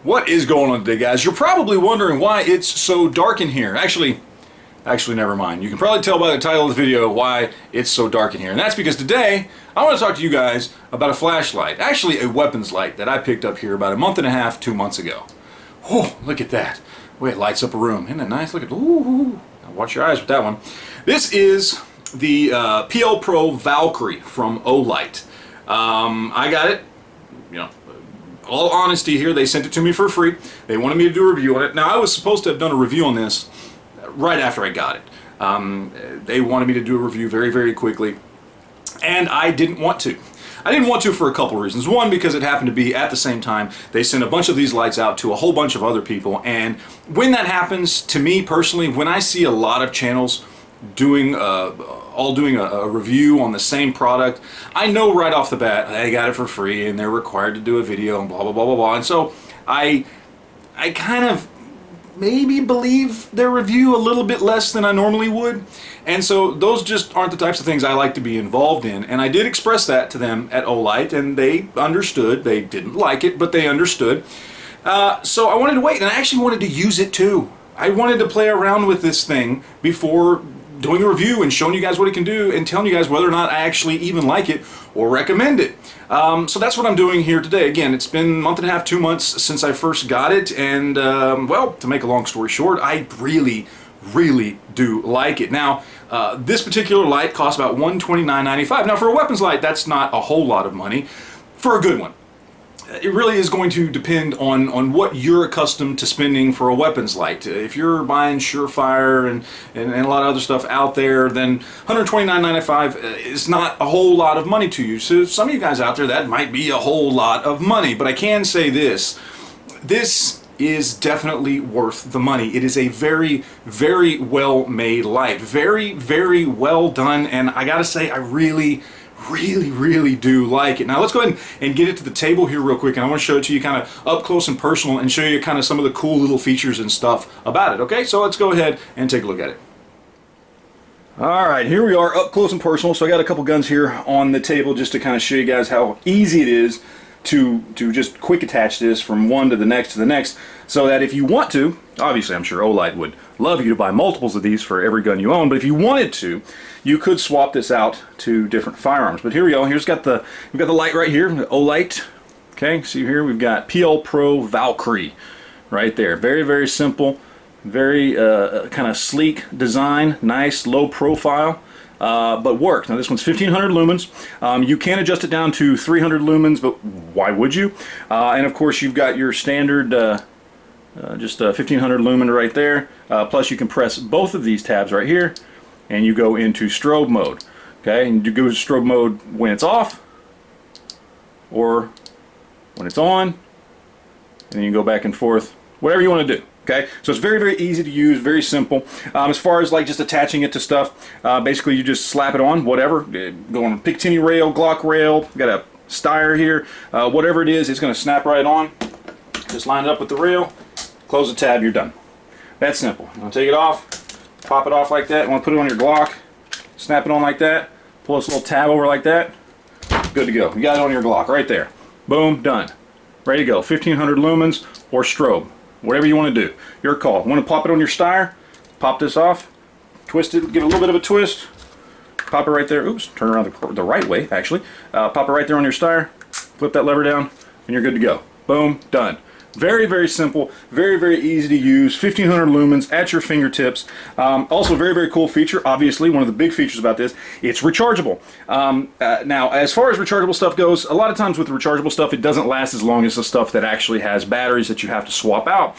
What is going on today, guys? You're probably wondering why it's so dark in here. Actually, never mind. You can probably tell by the title of the video why it's so dark in here. And that's because today, I want to talk to you guys about a flashlight. Actually, a weapons light that I picked up here about a month and a half, 2 months ago. Oh, look at that. The way it lights up a room. Isn't that nice? Look at, ooh. Watch your eyes with that one. This is the PL Pro Valkyrie from Olight. I got it, you know, all honesty here, they sent it to me for free. They wanted me to do a review on it. Now, I was supposed to have done a review on this right after I got it. They wanted me to do a review very, very quickly, and I didn't want to. I didn't want to for a couple reasons. One, because it happened to be at the same time they sent a bunch of these lights out to a whole bunch of other people, and when that happens, to me personally, when I see a lot of channels doing a review on the same product, I know right off the bat they got it for free and they're required to do a video and blah blah blah blah blah. And so I kind of maybe believe their review a little bit less than I normally would, and so those just aren't the types of things I like to be involved in. And I did express that to them at Olight, and they understood. They didn't like it, but they understood. So I wanted to wait, and I actually wanted to use it too. I wanted to play around with this thing before doing a review and showing you guys what it can do and telling you guys whether or not I actually even like it or recommend it. So that's what I'm doing here today. Again, it's been a month and a half, 2 months since I first got it, and well, to make a long story short, I really do like it. Now, this particular light costs about $129.95. Now, for a weapons light, that's not a whole lot of money for a good one. It really is going to depend on what you're accustomed to spending for a weapons light. If you're buying Surefire and a lot of other stuff out there, then $129.95 is not a whole lot of money to you. So some of you guys out there, that might be a whole lot of money. But I can say this. This is definitely worth the money. It is a very, very well made light. Very, very well done. And I gotta say, I really do like it. Now let's go ahead and get it to the table here real quick, and I want to show it to you kind of up close and personal and show you kind of some of the cool little features and stuff about it. Okay, so let's go ahead and take a look at it. Alright, here we are up close and personal. So I got a couple guns here on the table just to kind of show you guys how easy it is to just quick attach this from one to the next, so that if you want to, obviously I'm sure Olight would love you to buy multiples of these for every gun you own, but if you wanted to, you could swap this out to different firearms. But here we go. We've got the light right here, Olight. Okay, see here we've got PL Pro Valkyrie right there. Very, very simple, very kind of sleek design, nice low profile. But works. Now this one's 1500 lumens. You can adjust it down to 300 lumens, but why would you? And of course you've got your standard just 1500 lumen right there. Plus you can press both of these tabs right here and you go into strobe mode. Okay, and you go to strobe mode when it's off or when it's on, and then you go back and forth, whatever you want to do. Okay, so it's very, very easy to use, very simple. As far as like just attaching it to stuff, basically you just slap it on, whatever. Go on a Picatinny rail, Glock rail, got a Steyr here, whatever it is, it's going to snap right on. Just line it up with the rail, close the tab, you're done. That's simple. You want to take it off, pop it off like that. You want to put it on your Glock, snap it on like that, pull this little tab over like that, good to go. You got it on your Glock right there. Boom, done. Ready to go. 1500 lumens or strobe. Whatever you want to do, your call. Want to pop it on your Steyr? Pop this off, twist it, give it a little bit of a twist, pop it right there. Oops, turn around the right way actually. Pop it right there on your Steyr, flip that lever down, and you're good to go. Boom, done. Very, very simple, very, very easy to use. 1500 lumens at your fingertips. Also, very, very cool feature. Obviously, one of the big features about this, it's rechargeable. Now, as far as rechargeable stuff goes, a lot of times with rechargeable stuff, it doesn't last as long as the stuff that actually has batteries that you have to swap out.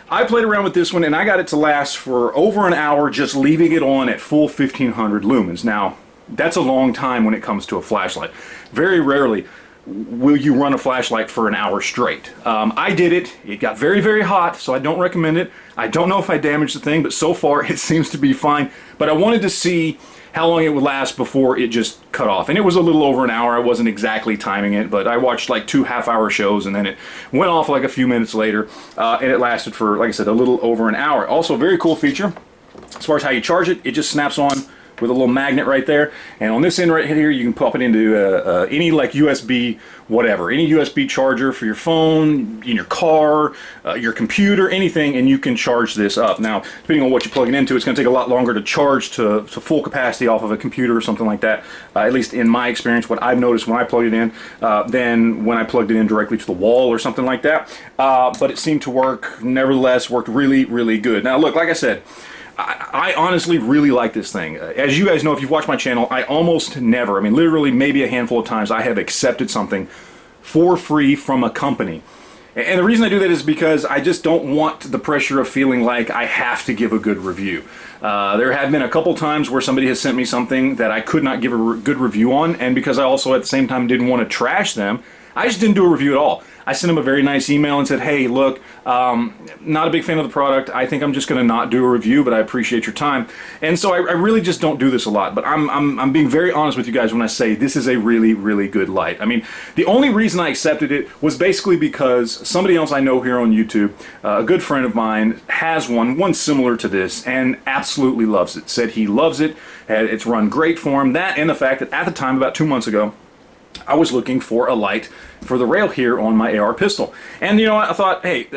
I played around with this one, and I got it to last for over an hour just leaving it on at full 1500 lumens. Now, that's a long time when it comes to a flashlight. Very rarely will you run a flashlight for an hour straight. I did it. It got very, very hot, so I don't recommend it. I don't know if I damaged the thing, but so far it seems to be fine. But I wanted to see how long it would last before it just cut off. And it was a little over an hour. I wasn't exactly timing it, but I watched like 2 half-hour shows, and then it went off like a few minutes later, and it lasted for, like I said, a little over an hour. Also, a very cool feature. As far as how you charge it, it just snaps on with a little magnet right there. And on this end right here, you can pop it into any like USB, whatever, any USB charger for your phone, in your car, your computer, anything, and you can charge this up. Now, depending on what you plug it into, it's going to take a lot longer to charge to full capacity off of a computer or something like that. At least in my experience, what I've noticed when I plugged it in, than when I plugged it in directly to the wall or something like that. But it seemed to work, nevertheless, worked really, really good. Now, look, like I said, I honestly really like this thing. As you guys know, if you've watched my channel, I almost never, I mean literally maybe a handful of times, I have accepted something for free from a company. And the reason I do that is because I just don't want the pressure of feeling like I have to give a good review. There have been a couple times where somebody has sent me something that I could not give a good review on, and because I also at the same time didn't want to trash them, I just didn't do a review at all. I sent them a very nice email and said, hey, look, not a big fan of the product. I think I'm just going to not do a review, but I appreciate your time. And so I really just don't do this a lot. But I'm being very honest with you guys when I say this is a really, really good light. I mean, the only reason I accepted it was basically because somebody else I know here on YouTube, a good friend of mine, has one similar to this and absolutely loves it. Said he loves it. It's run great for him. That and the fact that at the time, about 2 months ago, I was looking for a light for the rail here on my AR pistol. And you know what, I thought, hey,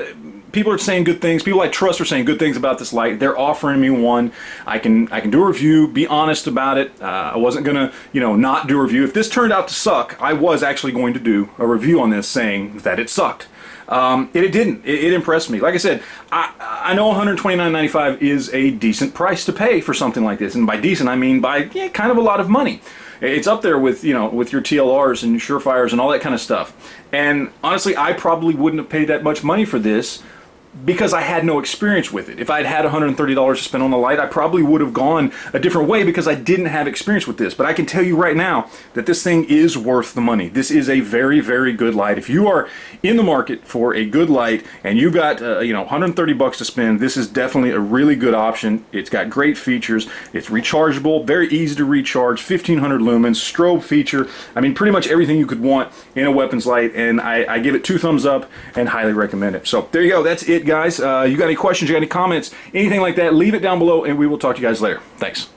people are saying good things, people I trust are saying good things about this light. They're offering me one. I can do a review, be honest about it. I wasn't gonna, you know, not do a review. If this turned out to suck, I was actually going to do a review on this saying that it sucked. It didn't. It impressed me. Like I said, I know $129.95 is a decent price to pay for something like this, and by decent I mean by kind of a lot of money. It's up there with, you know, with your TLRs and Surefires and all that kind of stuff. And honestly, I probably wouldn't have paid that much money for this because I had no experience with it. If I'd had $130 to spend on the light, I probably would have gone a different way because I didn't have experience with this. But I can tell you right now that this thing is worth the money. This is a very, very good light. If you are in the market for a good light and you got, you know, 130 bucks to spend, this is definitely a really good option. It's got great features. It's rechargeable, very easy to recharge, 1500 lumens, strobe feature. I mean, pretty much everything you could want in a weapons light, and I give it 2 thumbs up and highly recommend it. So there you go. That's it, guys. You got any questions, you got any comments, anything like that, leave it down below and we will talk to you guys later. Thanks.